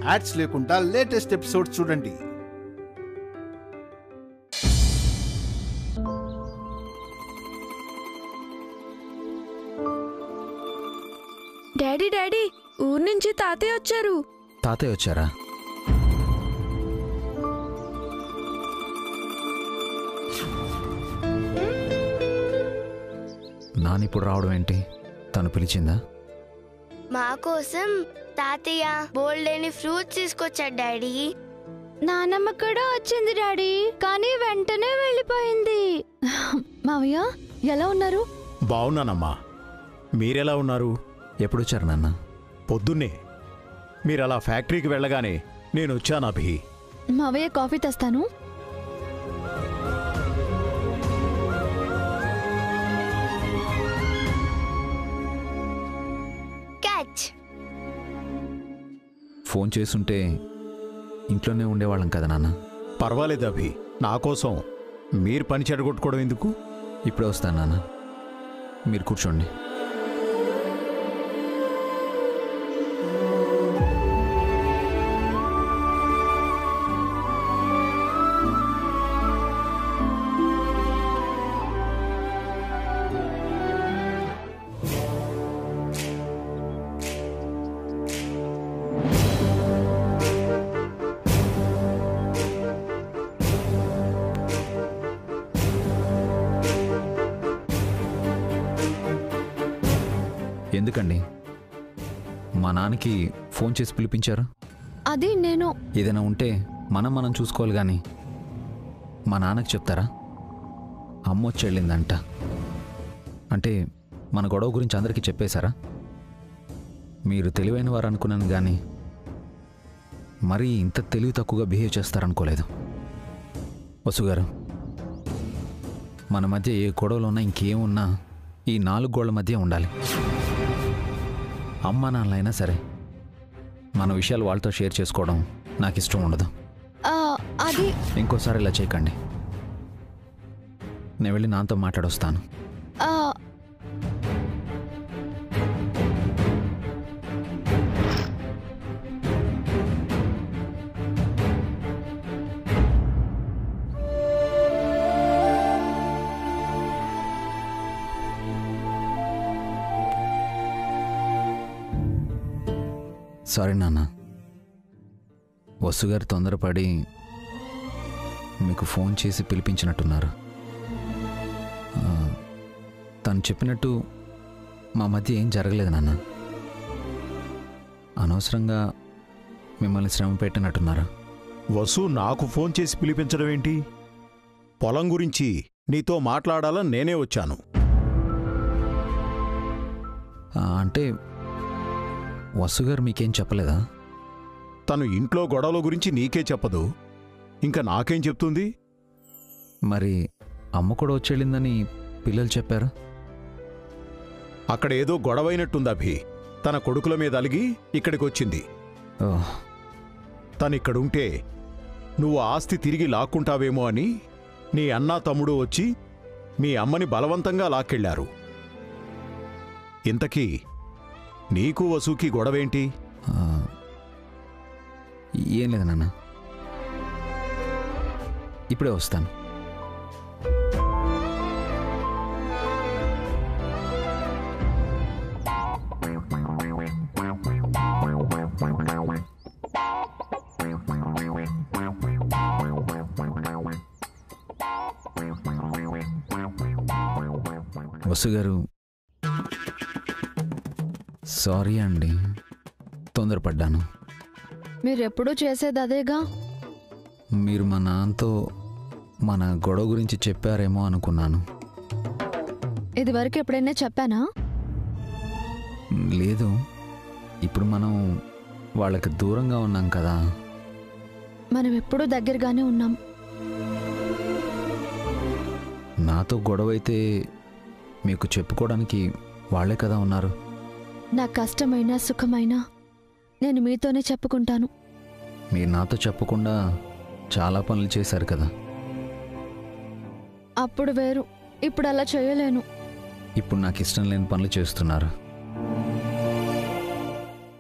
Ads లేకుండా latest episode చూడండి. Daddy daddy, ఊరు నుంచి తాతయ్య వచ్చారు. తాతయ్య వచ్చారా? నానిప్పుడు రావడం ఏంటి? తను పిలిచిందా? మా కోసం తాతయ్య బోల్డెని ఫ్రూట్స్ తీసుకొచ్చాడు డాడీ. నానమ్మ కూడా వచ్చింది డాడీ, కానీ వెంటనే వెళ్ళిపోయింది. మావయ్య ఎలా ఉన్నారు? బావున్నానమ్మా. మీరెలా ఉన్నారు? ఎప్పుడొచ్చారు నాన్న? పొద్దున్నే. మీరలా ఫ్యాక్టరీకి వెళ్ళగానే నేను వచ్చాను అభి. మావయ్య కాఫీ తెస్తాను. ఫోన్ చేసుంటే ఇంట్లోనే ఉండేవాళ్ళం కదా నాన్న. పర్వాలేదు అభి, నా కోసం మీరు పని చెడగొట్టుకోవడం ఎందుకు? ఇప్పుడే వస్తాను నాన్న, మీరు కూర్చోండి. ఎందుకండి మా నాన్నకి ఫోన్ చేసి పిలిపించారు? అది నేను ఏదైనా ఉంటే మనం చూసుకోవాలి కానీ మా నాన్నకి చెప్తారా? అమ్మ వచ్చి వెళ్ళిందంట అంటే మన గొడవ గురించి అందరికీ చెప్పేశారా? మీరు తెలివైన వారు అనుకున్నాను కానీ మరీ ఇంత తెలివి తక్కువగా బిహేవ్ చేస్తారనుకోలేదు. వసుగారు, మన మధ్య ఏ గొడవలు ఉన్నా ఇంకేమున్నా ఈ 4 గోళ్ల మధ్య ఉండాలి. అమ్మ నాన్నలైనా సరే మన విషయాలు వాళ్ళతో షేర్ చేసుకోవడం నాకు ఇష్టం ఉండదు. అది ఇంకోసారి ఇలా చేయకండి. నేను వెళ్ళి నాన్నతో మాట్లాడొస్తాను. సారీ నాన్న, వసుగారు తొందరపడి మీకు ఫోన్ చేసి పిలిపించినట్టున్నారు. తను చెప్పినట్టు మా మధ్య ఏం జరగలేదు నాన్న. అనవసరంగా మిమ్మల్ని శ్రమ పెట్టినట్టున్నారా? వసు నాకు ఫోన్ చేసి పిలిపించడం ఏంటి? పొలం గురించి నీతో మాట్లాడాలని నేనే వచ్చాను. అంటే వసుగారు మీకేం చెప్పలేదా? తను ఇంట్లో గొడవల గురించి నీకే చెప్పదు, ఇంకా నాకేం చెప్తుంది? మరి అమ్మ కూడా వచ్చేళ్ళిందని పిల్లలు చెప్పారు. అక్కడ ఏదో గొడవైనట్టుంది అభి. తన కొడుకుల మీద అలిగి ఇక్కడికి వచ్చింది. తనిక్కడుంటే నువ్వు ఆస్తి తిరిగి లాక్కుంటావేమో అని నీ అన్నా తమ్ముడు వచ్చి మీ అమ్మని బలవంతంగా లాక్కెళ్లారు. ఇంతకీ నీకు వసుకి గొడవేంటి? ఏం లేదు నాన్న, ఇప్పుడే వస్తాను. వసుగారు, సారీ అండి, తొందరపడ్డాను. మీరెప్పుడూ చేసేది అదేగా. మీరు మా నాన్నతో మన గొడవ గురించి చెప్పారేమో అనుకున్నాను. ఇదివరకు ఎప్పుడైనా చెప్పానా? లేదు, ఇప్పుడు మనం వాళ్ళకి దూరంగా ఉన్నాం కదా. మనం ఎప్పుడూ దగ్గరగానే ఉన్నాం. నాతో గొడవ అయితే మీకు చెప్పుకోవడానికి వాళ్ళే కదా ఉన్నారు. నా కష్టమైనా సుఖమైనా నేను మీతోనే చెప్పుకుంటాను. మీరు నాతో చెప్పకుండా చాలా పనులు చేశారు కదా. అప్పుడు వేరు, ఇప్పుడు అలా చేయలేను. ఇప్పుడు నాకు ఇష్టం లేని పనులు చేస్తున్నారు.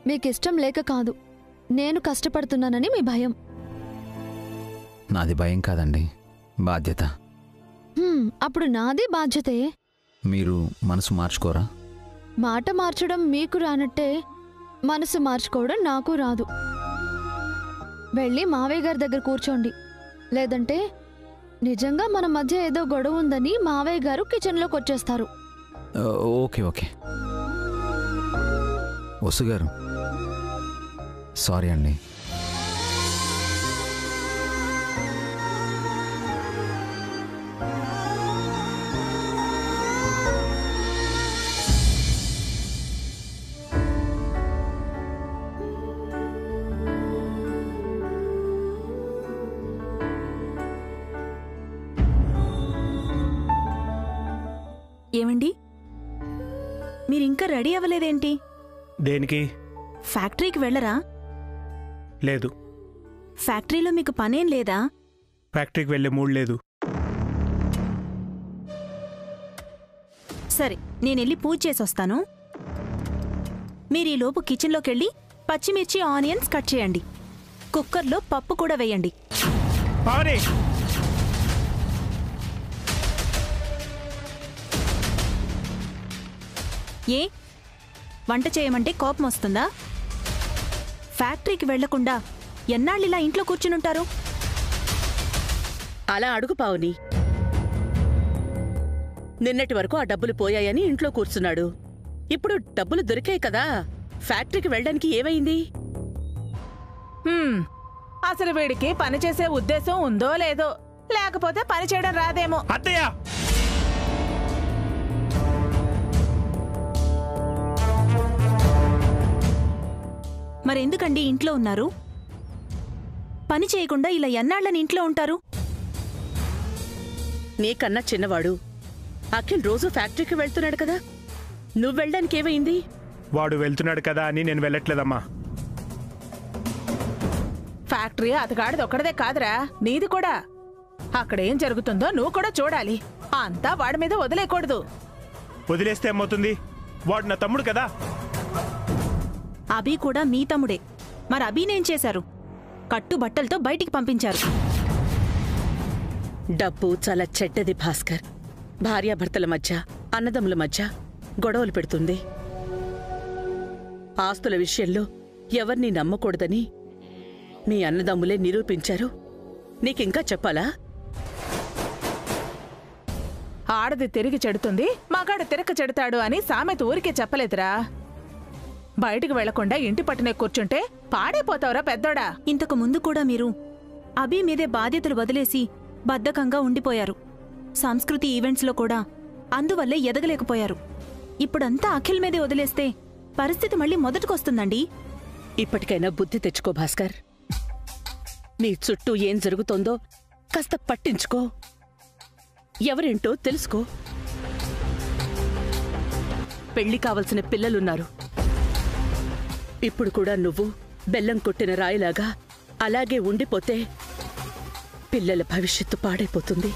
మీకు ఇష్టం లేక కాదు, నేను కష్టపడుతున్నానని మీ భయం. నాది భయం కాదండి, బాధ్యత. అప్పుడు నాది బాధ్యతే. మీరు మనసు మార్చుకోరా? మాట మార్చడం మీకు రానట్టే మనసు మార్చుకోవడం నాకు రాదు. వెళ్ళి మావయ్య గారి దగ్గర కూర్చోండి. లేదంటే నిజంగా మన మధ్య ఏదో గొడవ ఉందని మావయ్య గారు కిచెన్లోకి వచ్చేస్తారు. Okay okay. వసు గారు, సారీ అండి. ఏమండి, మీరింకా రెడీ అవ్వలేదేంటి? దేనికి? ఫ్యాక్టరీకి వెళ్ళరా? లేదు. ఫ్యాక్టరీలో మీకు పనేం లేదా? ఫ్యాక్టరీకి వెళ్ళే మూడ్ లేదు. సరే, నేనెళ్ళి పూజ చేసొస్తాను. మీరీలోపు కిచెన్లోకెళ్ళి పచ్చిమిర్చి, ఆనియన్స్ కట్ చేయండి. కుక్కర్లో పప్పు కూడా వేయండి. పావని! ఏ, వంట చేయమంటే కోపం వస్తుందా? ఫ్యాక్టరీకి వెళ్లకుండా ఎన్నాళ్ళిలా ఇంట్లో కూర్చునుంటారు? అలా అడుగు పావుని. నిన్నటి వరకు ఆ డబ్బులు పోయాయని ఇంట్లో కూర్చున్నాడు. ఇప్పుడు డబ్బులు దొరికాయి కదా, ఫ్యాక్టరీకి వెళ్ళడానికి ఏమైంది? అసలు వీడికి పని చేసే ఉద్దేశం ఉందో లేదో, లేకపోతే పని చేయడం రాదేమో. అత్తయ్య! మరెందుకండి ఇంట్లో ఉన్నారు? పని చేయకుండా ఇలా ఎన్నాళ్ళని ఇంట్లో ఉంటారు? నీకన్నా చిన్నవాడు అఖిల్ రోజు ఫ్యాక్టరీకి వెళ్తున్నాడు కదా, నువ్వు వెళ్ళడానికి ఏమైంది? వాడు వెళ్తున్నాడు కదా అని నేను వెళ్ళట్లేదమ్మా. ఫ్యాక్టరీ అతగాడిది ఒక్కడదే కాదురా, నీది కూడా. అక్కడేం జరుగుతుందో నువ్వు కూడా చూడాలి. అంతా వాడి మీద వదిలేయకూడదు. వదిలేస్తే ఏమవుతుంది? వాడు నా తమ్ముడు కదా. అభి కూడా మీ తమ్ముడే. మరి అభినేం చేశారు? కట్టుబట్టలతో బయటికి పంపించారు. డబ్బు చాలా చెడ్డది భాస్కర్. భార్యాభర్తల మధ్య, అన్నదమ్ముల మధ్య గొడవలు పెడుతుంది. ఆస్తుల విషయంలో ఎవరిని నమ్మకూడదని మీ అన్నదమ్ములే నిరూపించారు. నీకింకా చెప్పాలా? ఆడది తిరిగి చెడుతుంది, మగాడు తిరక చెడతాడు అని సామెత ఊరికే చెప్పలేదురా. బయటికి వెళ్లకుండా ఇంటి పట్టునే కూర్చుంటే పాడైపోతావురా పెద్దోడా. ఇంతకు ముందు కూడా మీరు అభి మీదే బాధ్యతలు వదిలేసి బద్ధకంగా ఉండిపోయారు. సంస్కృతి ఈవెంట్స్లో కూడా అందువల్లే ఎదగలేకపోయారు. ఇప్పుడంతా అఖిల్ మీదే వదిలేస్తే పరిస్థితి మళ్ళీ మొదటికొస్తుందండి. ఇప్పటికైనా బుద్ధి తెచ్చుకో భాస్కర్. నీ చుట్టూ ఏం జరుగుతోందో కాస్త పట్టించుకో, ఎవరేంటో తెలుసుకో. పెళ్లి కావలసిన పిల్లలున్నారు. ఇప్పుడు కూడా నువ్వు బెల్లం కొట్టిన రాయిలాగా అలాగే ఉండిపోతే పిల్లల భవిష్యత్తు పాడైపోతుంది.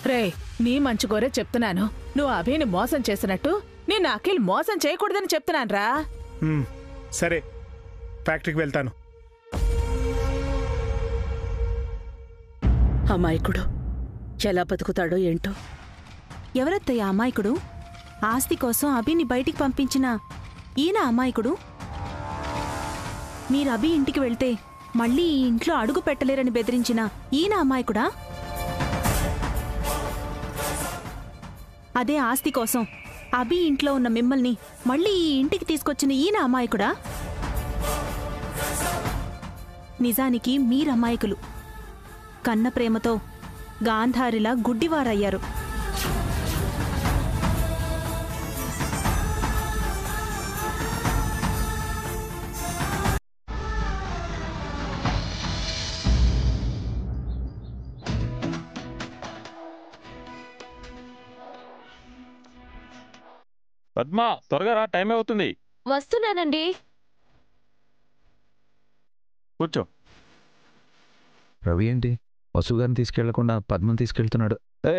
రే, నీ మంచి కోరే చెప్తున్నాను. నువ్వు అభిని మోసం చేసినట్టు నిన్ను అఖిల్ మోసం చేయకూడదని చెప్తున్నాన్రా. సరే, ఫ్యాక్టరీకి వెళ్తాను. అమాయకుడు ఎలా బతుకుతాడో ఏంటో. ఎవరత్తయ్య అమాయకుడు? ఆస్తి కోసం అభిని బయటికి పంపించిన ఈయన అమాయకుడు? మీరు అభి ఇంటికి వెళ్తే మళ్ళీ ఈ ఇంట్లో అడుగు పెట్టలేరని బెదిరించిన ఈయన అమాయకుడా? అదే ఆస్తి కోసం అభి ఇంట్లో ఉన్న మిమ్మల్ని మళ్ళీ ఈ ఇంటికి తీసుకొచ్చిన ఈయన అమాయకుడా? నిజానికి మీరమాయకులు. కన్న ప్రేమతో గాంధారిలా గుడ్డివారయ్యారు. పద్మ, త్వరగా రా, టైం అవుతుంది. వస్తున్నానండి. కూర్చో. రవి ఏంటి వసు గారిని తీసుకెళ్లకుండా పద్మని తీసుకెళ్తున్నాడు? ఏ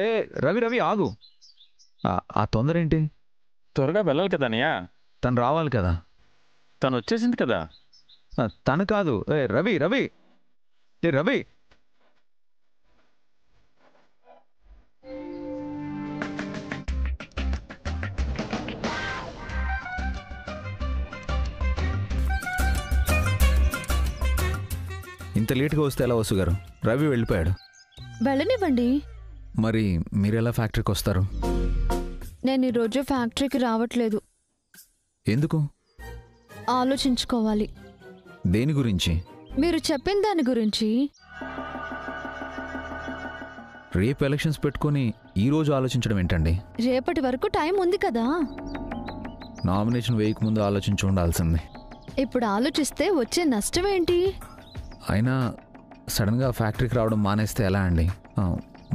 రవి రవి ఆగు. ఆ తొందర ఏంటి? త్వరగా వెళ్ళాలి కదా అన్నయ్య. తను రావాలి కదా. తను వచ్చేసింది కదా. తను కాదు. రవి రవి రవి ఇంత లేట్గా వస్తే ఎలా వసు గారు? రవి వెళ్ళిపోయాడు. వెళ్ళనివ్వండి. మరి మీరెలా ఫ్యాక్టరీకి వస్తారు? నేను ఈరోజు ఫ్యాక్టరీకి రావట్లేదు. ఎందుకు? ఆలోచించుకోవాలి. దేని గురించి? మీరు చెప్పిన దాని గురించి. రేపు ఎలక్షన్స్ పెట్టుకొని ఈరోజు ఆలోచించడం ఏంటండి? రేపటి వరకు టైం ఉంది కదా. నామినేషన్ వేయక ముందు ఆలోచించి ఉండాల్సింది. ఇప్పుడు ఆలోచిస్తే వచ్చే నష్టం ఏంటి? అయినా సడన్గా ఫ్యాక్టరీకి రావడం మానేస్తే ఎలా అండి?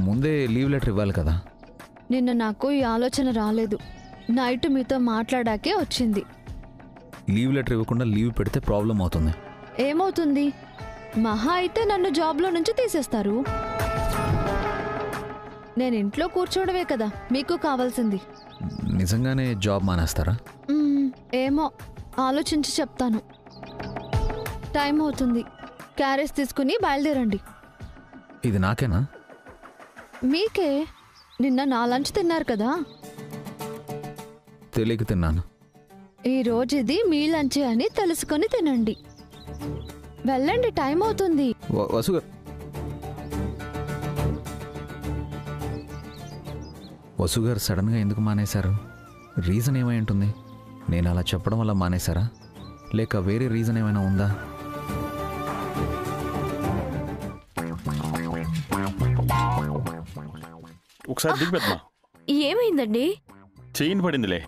ముందే లీవ్ లెటర్ ఇవ్వాలి కదా. నిన్న నాకు ఈ ఆలోచన రాలేదు. నైట్ మీతో మాట్లాడాకే వచ్చింది. లీవ్ లెటర్ ఇవ్వకుండా లీవ్ పెడితే ప్రాబ్లం అవుతుంది. ఏమవుతుంది? మహా అయితే నన్ను జాబ్లో నుంచి తీసేస్తారు. నేను ఇంట్లో కూర్చోవడమే కదా మీకు కావాల్సింది. నిజంగానే జాబ్ మానేస్తారా? ఏమో ఆలోచించి చెప్తాను. టైం అవుతుంది. క్యారేజ్ తీసుకుని బయలుదేరండి. ఇది నాకేనా? మీకే. నిన్న నా లంచ్ తిన్నారు కదా. తెలియక తిన్నాను. ఈ రోజు ఇది మీ లంచే అని తెలుసుకొని తినండి. వెళ్ళండి, టైం అవుతుంది. వసుగారు సడన్గా ఎందుకు మానేశారు? రీజన్ ఏమై ఉంటుంది? నేను అలా చెప్పడం వల్ల మానేశారా, లేక వేరే రీజన్ ఏమైనా ఉందా? ఒకసారి దిగు పెద్దమ్మా. ఏమైందండి? చెయ్యిని పడిందిలే.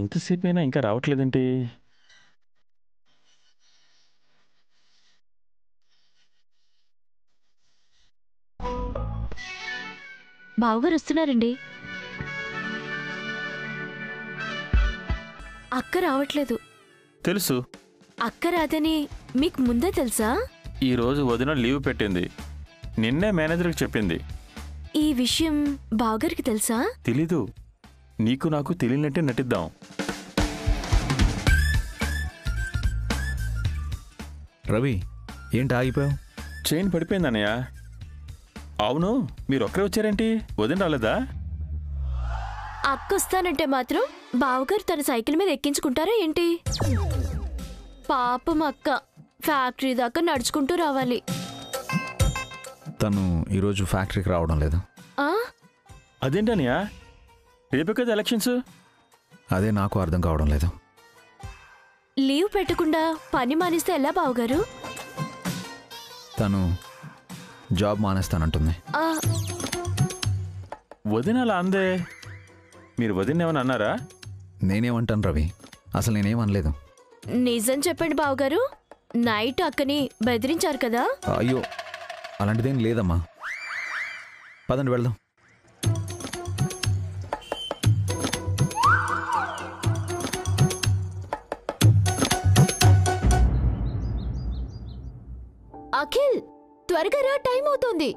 ఇంతసేపు అయినా ఇంకా రావట్లేదేంటి? బావగారు వస్తున్నారండి. అక్క రావట్లేదు. తెలుసు. అక్క రాదని మీకు ముందే తెలుసా? ఈరోజు వదిన లీవ్ పెట్టింది. నిన్నే మేనేజర్కి చెప్పింది. ఈ విషయం బావగారికి తెలుసా? తెలీదు. నీకు నాకు తెలియనట్టే నటిద్దాం. రవి, ఏంటి ఆగిపోయావు? చైన్ పడిపోయిందన్నయ్య. అవును, మీరు ఒక్కరే వచ్చారేంటి? వదిన రాలేదా? అక్క వస్తానంటే మాత్రం బావగారు తన సైకిల్ మీద ఎక్కించుకుంటారా ఏంటి? పాపం అక్క ఫ్యాక్టరీ దాకా నడుచుకుంటూ రావాలి. తను ఈరోజు ఫ్యాక్టరీకి రావడం లేదు. అదేంటనియా? రేపే కదా ఎలక్షన్స్. అదే నాకు అర్థం కావడం లేదు. లీవ్ పెట్టకుండా పని మానేస్తే ఎలా బావగారు? తను జాబ్ మానేస్తానంటుంది. వదిన అలా అందే. మీరు వదిన ఏమని అన్నారా? నేనేమంటాను రవి, అసలు నేనేమనలేదు. నిజం చెప్పండి బావగారు, నైట్ అక్కని బెదిరించారు కదా? అయ్యో, అలాంటిదేం లేదమ్మా. పదండి వెళ్దాం. అఖిల్, త్వరగా రా, టైం అవుతోంది.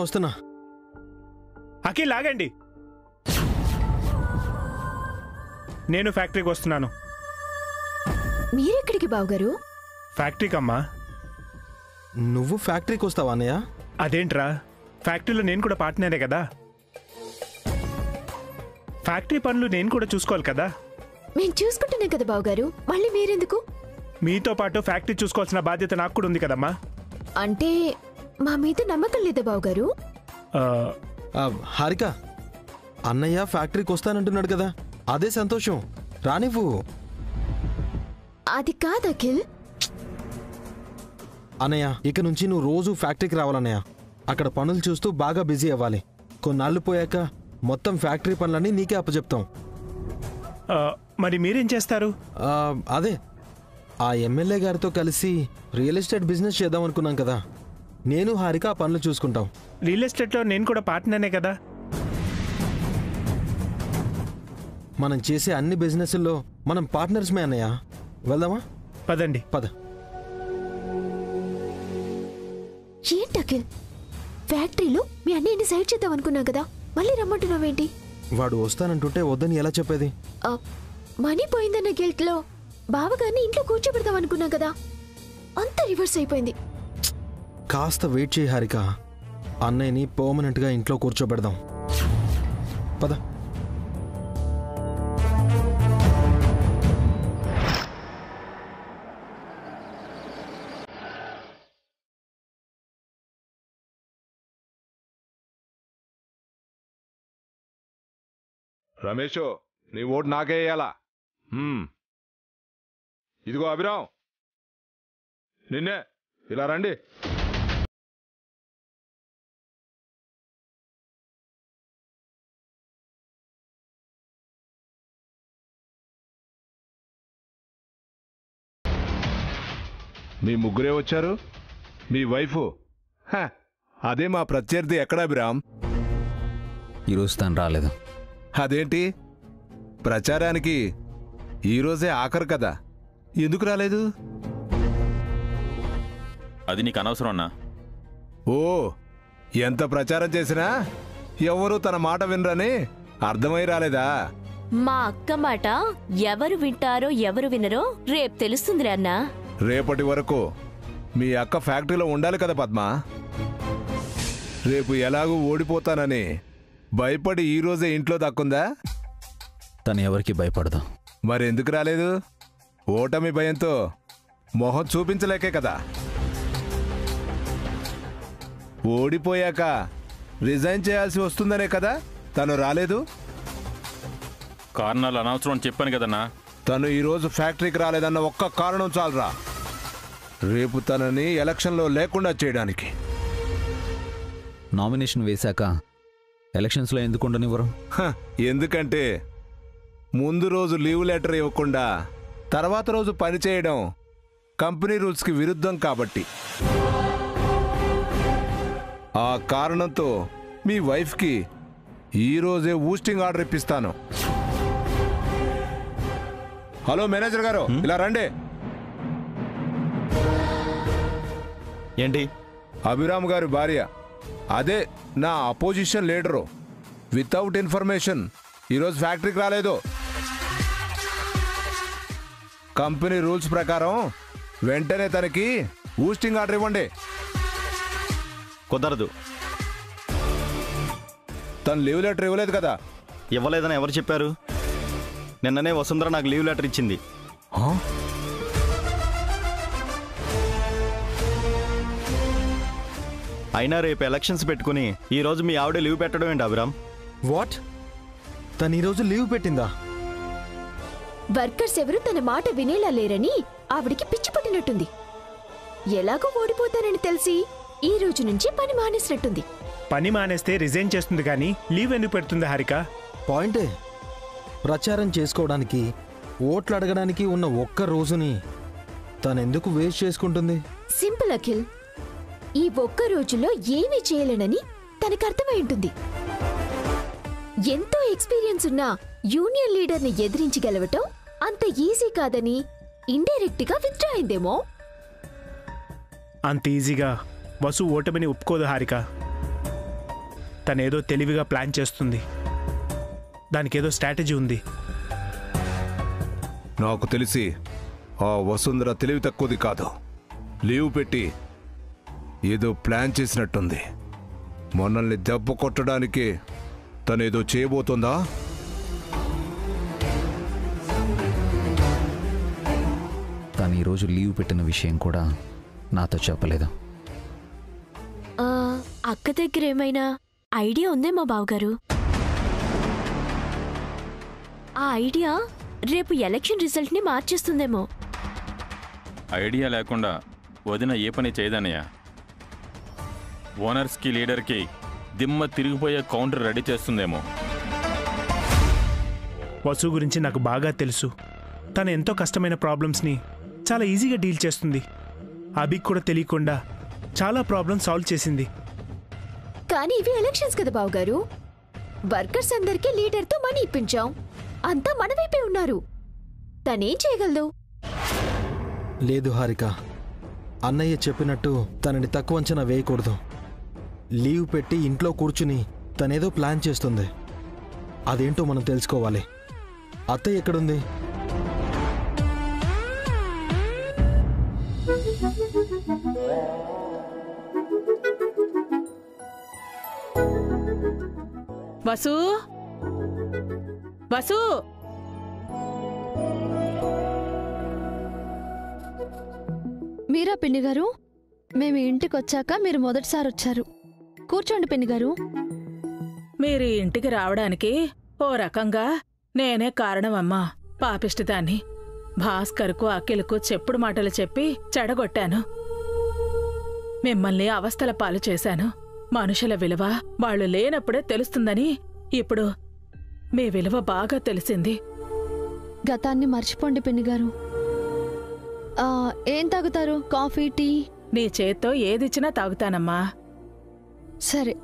వస్తున్నా. అఖిల్ ఆగండి. నేను ఫ్యాక్టరీకి వస్తున్నాను. మీరెక్కడికి బావగారు? ఫ్యాక్టరీకి అమ్మా. నువ్వు ఫ్యాక్టరీకి వస్తావా అన్నయ్య? అదేంట్రా, ఫ్యాక్టరీలో నేను కూడా పార్ట్నరే కదా. ఫ్యాక్టరీ పనులు నేను కూడా చూసుకోవాలి కదా. మేము చూసుకుంటున్నాం కదా బావగారు, మళ్ళీ మీరెందుకు? మీతో పాటు ఫ్యాక్టరీ చూసుకోవాల్సిన బాధ్యత నాకు కూడా ఉంది కదమ్మా. అంటే మా మీద నమ్మకం లేదా బావగారు? హారిక, అన్నయ్య ఫ్యాక్టరీకి వస్తానంటున్నాడు కదా, అదే సంతోషం. రానివ్వు. అది కాదు అఖిల్. అన్నయ్య, ఇక నుంచి నువ్వు రోజు ఫ్యాక్టరీకి రావాలన్నయ్య. అక్కడ పనులు చూస్తూ బాగా బిజీ అవ్వాలి. కొన్నాళ్ళు పోయాక మొత్తం ఫ్యాక్టరీ పనులన్నీ నీకే అప్పచెప్తాం. మరి మీరేం చేస్తారు? అదే ఆ ఎమ్మెల్యే గారితో కలిసి రియల్ ఎస్టేట్ బిజినెస్ చేద్దాం అనుకున్నాం కదా. నేను హారిక ఆ పనులు చూసుకుంటాం. రియల్ ఎస్టేట్లో నేను కూడా పార్ట్నర్నే కదా. మనం చేసే అన్ని బిజినెస్ల్లో మనం పార్ట్నర్స్మే అన్నయ్య. వెళ్దామా? పదండి. పద. ఏంటి అఖిల్, ఫ్యాక్టరీలో మీ అన్నయ్యని సైడ్ చేద్దాం అనుకున్నాం కదా, మళ్ళీ రమ్మంటున్నావేంటి? వాడు వస్తానంటుంటే వద్దని ఎలా చెప్పేది? మనీ పోయిందన్న గిల్ట్ లో బావగారిని ఇంట్లో కూర్చోబెడదాం అనుకున్నాం కదా, అంతా రివర్స్ అయిపోయింది. కాస్త వెయిట్ చేయి హారిక, అన్నయ్యని పర్మనెంట్ గా ఇంట్లో కూర్చోబెడదాం. పద. రమేష్, నీ ఓటు నాకే వేయాలా? ఇదిగో అభిరామ్, నిన్నే. ఇలా రండి. మీ ముగ్గురే వచ్చారు. మీ వైఫ్ అదే మా ప్రత్యర్థి ఎక్కడ అభిరామ్? ఈరోజు తను రాలేదు. అదేంటి? ప్రచారానికి ఈరోజే ఆఖరు కదా, ఎందుకు రాలేదు? అది నీకు అనవసరం అన్నా. ఓ, ఎంత ప్రచారం చేసినా ఎవరు తన మాట వినరని అర్థమై రాలేదా? మా అక్క మాట ఎవరు వింటారో ఎవరు వినరో రేపు తెలుస్తుందిరే అన్నా. రేపటి వరకు మీ అక్క ఫ్యాక్టరీలో ఉండాలి కదా పద్మ. రేపు ఎలాగూ ఓడిపోతానని భయపడి ఈరోజే ఇంట్లో దక్కుందా? తను ఎవరికి భయపడదు. మరెందుకు రాలేదు? ఓటమి భయంతో మొహం చూపించలేకే కదా. ఓడిపోయాక రిజైన్ చేయాల్సి వస్తుందనే కదా తను రాలేదు. కారణాలు అనవసరం అని చెప్పాను కదన్నా. తను ఈరోజు ఫ్యాక్టరీకి రాలేదన్న ఒక్క కారణం చాలరా రేపు తనని ఎలక్షన్లో లేకుండా చేయడానికి. నామినేషన్ వేశాక ఎలక్షన్స్లో ఎందుకు ఉండనివ్వరు? ఎందుకంటే ముందు రోజు లీవ్ లెటర్ ఇవ్వకుండా తర్వాత రోజు పని చేయడం కంపెనీ రూల్స్కి విరుద్ధం కాబట్టి. ఆ కారణంతో మీ వైఫ్కి ఈరోజే ఊస్టింగ్ ఆర్డర్ ఇప్పిస్తాను. హలో మేనేజర్ గారు, ఇలా రండి. ఏంటి? అభిరామ్ గారి భార్య, అదే నా అపోజిషన్ లీడరు, వితౌట్ ఇన్ఫర్మేషన్ ఈరోజు ఫ్యాక్టరీకి రాలేదు. కంపెనీ రూల్స్ ప్రకారం వెంటనే తనకి ఊస్టింగ్ ఆర్డర్ ఇవ్వండి. కుదరదు. తను లీవ్ లెటర్ ఇవ్వలేదు కదా? ఇవ్వలేదని ఎవరు చెప్పారు? నిన్ననే వసుంధర నాకు లీవ్ లెటర్ ఇచ్చింది. అయినా రేపు ఎలక్షన్స్ పెట్టుకుని ఈరోజు మీ ఆవిడ లీవ్ పెట్టడం ఏంటి అభిరామ్? వాట్? తను ఈరోజు లీవ్ పెట్టిందా? వర్కర్స్ ఎవరు తన మాట వినేలా లేరని ఆవిడికి పిచ్చి పట్టినట్టుంది. ఎలాగో ఓడిపోతానని తెలిసి ఈ రోజు నుంచి పని మానేసినట్టుంది. పని మానేస్తే రిజైన్ చేస్తుంది కానీ లీవ్ ఎందుకు పెడుతుంది హారిక? పాయింటే. ప్రచారం చేసుకోవడానికి, ఓట్లు అడగడానికి ఉన్న ఒక్క రోజుని తనెందుకు వేస్ట్ చేసుకుంటుంది? సింపుల్ అఖిల్, ఈ ఒక్క రోజులో ఏమీ చేయలేనని తనకు అర్థమై ఉంటుంది. ఎంతో ఎక్స్పీరియన్స్ ఉన్న యూనియన్ లీడర్ని ఎదిరించి గెలవటం అంత ఈజీ కాదని ఇండైరెక్ట్ గా విత్డ్రా అయిందేమో. అంత ఈజీగా వసు ఓటమిని ఒప్పుకోదు హారిక. తనేదో తెలివిగా ప్లాన్ చేస్తుంది. దానికేదో స్ట్రాటజీ ఉంది. నాకు తెలిసి ఆ వసుంధర తెలివి తక్కువది కాదు. లీవ్ పెట్టి ఏదో ప్లాన్ చేసినట్టుంది. మనల్ని దెబ్బ కొట్టడానికి తనేదో చేయబోతుందా? తను ఈరోజు లీవ్ పెట్టిన విషయం కూడా నాతో చెప్పలేదు. అక్క దగ్గర ఏమైనా ఐడియా ఉందేమో బావగారు? ఆ ఐడియా రేపు ఎలక్షన్ రిజల్ట్ ని మార్చేస్తుందేమో. ఐడియా లేకుండా వదిన ఏ పని చేయదన్నయ్య. ఓనర్స్కి లీడర్కి దిమ్మ తిరిగిపోయే కౌంటర్ రెడీ చేస్తుందేమో. వసు గురించి నాకు బాగా తెలుసు. తను ఎంతో కష్టమైన ప్రాబ్లమ్స్ని చాలా ఈజీగా డీల్ చేస్తుంది. అభికి కూడా తెలియకుండా చాలా ప్రాబ్లమ్స్ సాల్వ్ చేసింది. కానీ ఇవి ఎలక్షన్స్ కదా బావగారు. వర్కర్స్ అందరికీ లీడర్తో మనీ ఇప్పించాం. అంతా మన వైపే ఉన్నారు. తనేం చేయగలదు? లేదు హారిక, అన్నయ్య చెప్పినట్టు తనని తక్కువ అంచనా వేయకూడదు. లీవ్ పెట్టి ఇంట్లో కూర్చుని తనేదో ప్లాన్ చేస్తుంది. అదేంటో మనం తెలుసుకోవాలి. అత్తయ్య ఎక్కడుంది? వసు వసు మీరా పిన్ని గారు? మేము ఇంటికి వచ్చాక మీరు మొదటిసారి వచ్చారు. కూర్చోండి పిన్ని గారు. మీరు ఇంటికి రావడానికి ఓ రకంగా నేనే కారణమమ్మా. పాపిష్టిదాన్ని భాస్కర్కు అఖిల్కు చెప్పుడు మాటలు చెప్పి చెడగొట్టాను. మిమ్మల్ని అవస్థల పాలు చేశాను. మనుషుల విలువ వాళ్ళు లేనప్పుడే తెలుస్తుందని ఇప్పుడు మీ విలువ బాగా తెలిసింది. గతాన్ని మర్చిపోండి పిన్ని గారు. ఏం తాగుతారు? Coffee, tea? నీ చేత్తో ఏదిచ్చినా తాగుతానమ్మా. సరే.